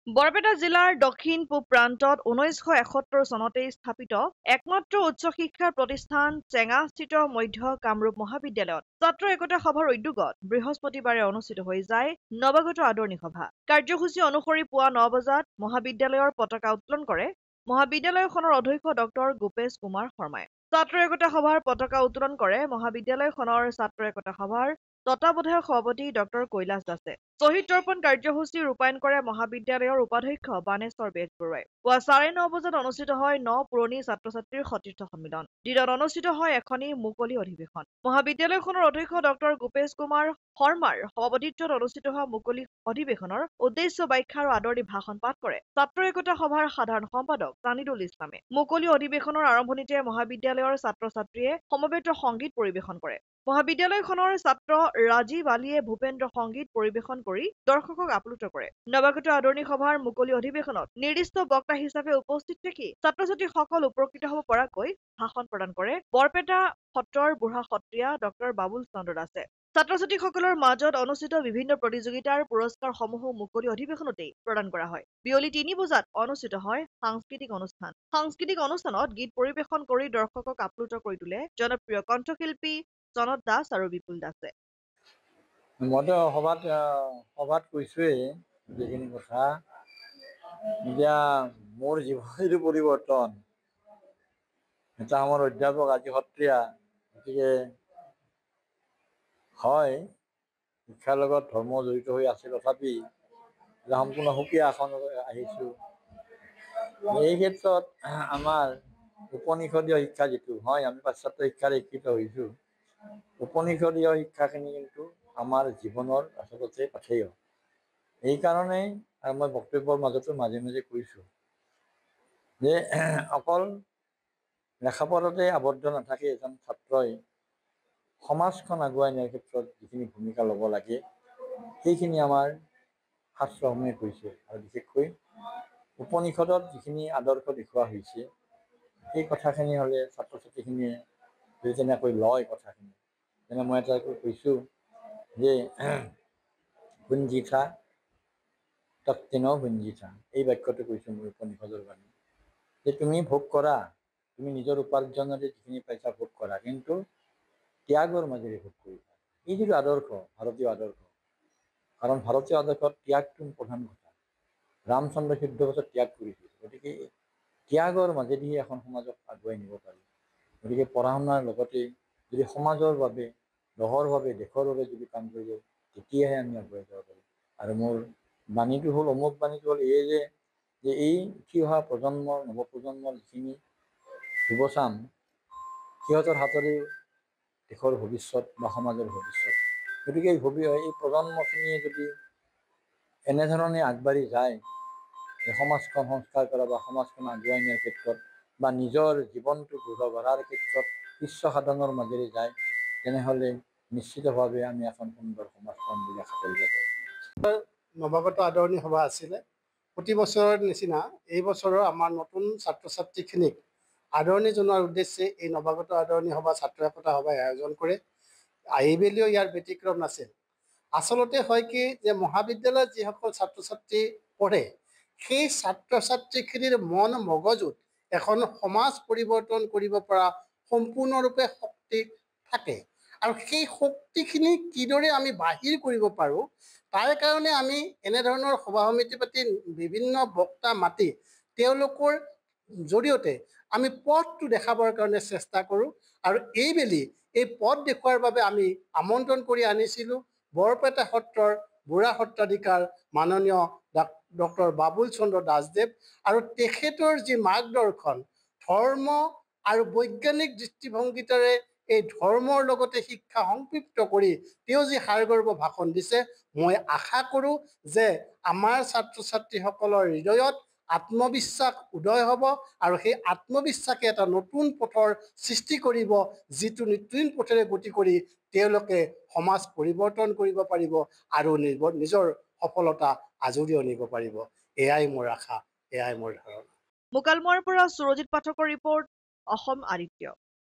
বৰপেটা জিলাৰ দক্ষিণ পূব প্ৰান্তত 1971 চনতে স্থাপিত একমাত্ৰ উচ্চ শিক্ষাৰ প্ৰতিষ্ঠান চেঙাস্থিত মধ্য কামৰূপ মহাবিদ্যালয়ত ছাত্ৰ একতা সভাৰ উদ্যোগত বৃহস্পতিবাৰে অনুষ্ঠিত হৈ যায় নৱাগত আদৰণি সভা। কাৰ্যসূচী অনুসৰি পুৱা 9 বজাত মহাবিদ্যালয়ৰ পতাকা উত্তোলন কৰে মহাবিদ্যালয়খনৰ অধ্যক্ষ ডক্টৰ গোপেশ কুমাৰ শৰ্মাই। ছাত্ৰ একতা সভাৰ পতাকা উত্তোলন কৰে মহাবিদ্যালয়খনৰ ছাত্ৰ একতা সভাৰ তত্ত্বাৱধায়ক সভাপতি ডক্টৰ কৈলাশ দাসে। শ্বহীদ তৰ্পণ কাৰ্যসূচী ৰূপায়ণ কৰে মহাবিদ্যালয়ৰ উপাধ্যক্ষ বানেশ্বৰ বেজবৰুৱাই। পুৱা 9:30 বজাত অনুষ্ঠিত হয় পুৰণি ছাত্ৰ-ছাত্ৰীৰ সতীৰ্থ সন্মিলন। দিনত অনুষ্ঠিত হয় এখনি মুকলি অধিৱেশন। মহাবিদ্যালয়খনৰ অধ্যক্ষ ডক্টৰ গোপেশ কুমাৰ শৰ্মাৰ সভাপতিত্বত অনুষ্ঠিত হোৱা মুকলি অধিৱেশনৰ উদ্দেশ্য ব্যাখ্যা আৰু আদৰণি ভাষণ পাঠ কৰে ছাত্ৰ একতা সভাৰ সাধাৰণ সম্পাদক জানিদুল ইছলামে। মুকলি অধিৱেশনৰ আৰম্ভণিতে মহাবিদ্যালয়ৰ ছাত্ৰ-ছাত্ৰীয়ে সমবেত সংগীত পৰিৱেশন কৰে। মহাবিদ্যালয়খনৰ ছাত্ৰ ৰাজীৱ আলীয়ে ভূপেন্দ্ৰ সংগীত পৰিৱেশন কৰি দৰ্শকক আপ্লুত কৰে। নৱাগত আদৰণি সভাৰ মুকলি অধিৱেশনত নিৰ্দিষ্ট বক্তা হিচাপে উপস্থিত থাকি ছাত্ৰ-ছাত্ৰীসকল উপকৃত হ'ব পৰাকৈ ভাষণ প্ৰদান কৰে বৰপেটা সত্ৰৰ বুঢ়া সত্ৰীয়া ডক্টৰ বাবুল চন্দ্ৰ দাসে। ছাত্ৰ-ছাত্ৰীসকলৰ মাজত অনুষ্ঠিত বিভিন্ন প্ৰতিযোগিতাৰ পুৰস্কাৰসমূহো মুকলি অধিৱেশনতেই প্ৰদান কৰা হয়। বিয়লি 3 বজাত অনুষ্ঠিত হয় সাংস্কৃতিক অনুষ্ঠান। সাংস্কৃতিক অনুষ্ঠানত গীত পৰিৱেশন কৰি দৰ্শকক আপ্লুত কৰি তোলে জনপ্ৰিয় কণ্ঠশিল্পী জনত দাস আৰু বিপুল দাসে। মইতো সভাত কৈছোৱেই যিখিনি কথা। এতিয়া মোৰ জীৱনটো পৰিৱৰ্তন, এটা আমাৰ অধ্যাপক আজি সত্ৰীয়া, গতিকে হয় শিক্ষাৰ লগত ধৰ্ম জড়িত হৈ আছে, তথাপি সম্পূৰ্ণ সুকীয়া আসনলৈ আহিছোঁ। এই ক্ষেত্ৰত আমাৰ উপনিষদীয় শিক্ষা যিটো হয়, আমি পাশ্চাত্য শিক্ষাৰে শিক্ষিত হৈছোঁ, উপনিষদীয় শিক্ষাখিনি কিন্তু আমাৰ জীৱনৰ আচলতে পাথেয়। এইকাৰণেই আৰু মই বক্তব্যৰ মাজতো মাজে মাজে কৈছোঁ যে অকল লেখাপঢ়াতে আবদ্ধ নাথাকে এজন ছাত্ৰই সমাজখন আগুৱাই নিয়াৰ ক্ষেত্ৰত যিখিনি ভূমিকা ল'ব লাগে সেইখিনি আমাৰ শাস্ত্ৰসমূহে কৈছে। আৰু বিশেষকৈ উপনিষদত যিখিনি আদৰ্শ দেখুওৱা হৈছে সেই কথাখিনি হ'লে ছাত্ৰ ছাত্ৰীখিনিয়ে যদি তেনেকৈ লয় কথাখিনি, যেনে মই এটা কৈছোঁ যে ভুঞ্জিথা তত্ত্বিন ভুঞ্জিথা, এই বাক্যটো কৈছোঁ মই উপনিষদৰ বাণী, যে তুমি ভোগ কৰা, তুমি নিজৰ উপাৰ্জনেৰে যিখিনি পাইছা ভোগ কৰা, কিন্তু ত্যাগৰ মাজেৰে ভোগ কৰিবা। এই যিটো আদৰ্শ, ভাৰতীয় আদৰ্শ, কাৰণ ভাৰতীয় আদৰ্শত ত্যাগটো প্ৰধান কথা। ৰামচন্দ্ৰ সিদ্ধ বছৰ ত্যাগ কৰিছিল, গতিকে ত্যাগৰ মাজেদিহে এখন সমাজক আগুৱাই নিব পাৰি। গতিকে পঢ়া শুনাৰ লগতে যদি সমাজৰ বাবে, দহৰ বাবে, দেশৰ বাবে যদি কাম কৰিব, তেতিয়াহে আমি আগুৱাই যাব পাৰিম। আৰু মোৰ বাণীটো হ'ল, অমুক বাণীটো হ'ল এই যে এই উঠি অহা প্ৰজন্মৰ, নৱপ্ৰজন্মৰ যিখিনি যুৱচাম, সিহঁতৰ হাতৰে দেশৰ ভৱিষ্যত বা সমাজৰ ভৱিষ্যত। গতিকে এই প্ৰজন্মখিনিয়ে যদি এনেধৰণে আগবাঢ়ি যায় যে সমাজখন সংস্কাৰ কৰা বা সমাজখন আগুৱাই নিয়াৰ ক্ষেত্ৰত বা নিজৰ জীৱনটো গঢ় গঢ়াৰ ক্ষেত্ৰত বিশ্ব সাধনৰ মাজেৰে যায়, তেনেহ'লে নিশ্চিতভাৱে আমি এখন সুন্দৰ সমাজ পাম বুলি আশা কৰিব পাৰোঁ। নৱাগত আদৰণি সভা আছিলে। প্ৰতি বছৰৰ নিচিনা এই বছৰৰ আমাৰ নতুন ছাত্ৰ ছাত্ৰীখিনিক আদৰণি জনোৱাৰ উদ্দেশ্যে এই নৱাগত আদৰণি সভা ছাত্ৰ একতা সভাই আয়োজন কৰে। এইবেলিও ইয়াৰ ব্যতিক্ৰম নাছিল। আচলতে হয় কি যে মহাবিদ্যালয়ত যিসকল ছাত্ৰ ছাত্ৰী পঢ়ে, সেই ছাত্ৰ ছাত্ৰীখিনিৰ মন মগজুত এখন সমাজ পৰিৱৰ্তন কৰিব পৰা সম্পূৰ্ণৰূপে শক্তি থাকে। আৰু সেই শক্তিখিনি কিদৰে আমি বাহিৰ কৰিব পাৰোঁ, তাৰ কাৰণে আমি এনেধৰণৰ সভা সমিতি পাতি বিভিন্ন বক্তা মাতি তেওঁলোকৰ জৰিয়তে আমি পথটো দেখাবৰ কাৰণে চেষ্টা কৰোঁ। আৰু এইবেলি এই পথ দেখুওৱাৰ বাবে আমি আমন্ত্ৰণ কৰি আনিছিলোঁ বৰপেটা সত্ৰৰ বুঢ়া সত্ৰাধিকাৰ মাননীয় ডক্টৰ বাবুল চন্দ্ৰ দাসদেৱ। আৰু তেখেতৰ যি মাৰ্গদৰ্শন, ধৰ্ম আৰু বৈজ্ঞানিক দৃষ্টিভংগীৰে এই ধৰ্মৰ লগতে শিক্ষা সংপৃক্ত কৰি তেওঁ যি সাৰগৰ্ভ ভাষণ দিছে, মই আশা কৰোঁ যে আমাৰ ছাত্ৰ ছাত্ৰীসকলৰ হৃদয়ত আত্মবিশ্বাস উদয় হ'ব আৰু সেই আত্মবিশ্বাসে এটা নতুন পথৰ সৃষ্টি কৰিব, যিটো নতুন পথেৰে গতি কৰি তেওঁলোকে সমাজ পৰিৱৰ্তন কৰিব পাৰিব আৰু নিজৰ সফলতা আজুৰি আনিব পাৰিব। এয়াই মোৰ আশা, এয়াই মোৰ ধাৰণা। মুকালমুৱাৰ পৰা সুৰজিত পাঠকৰ ৰিপৰ্ট, অসম আদিত্য।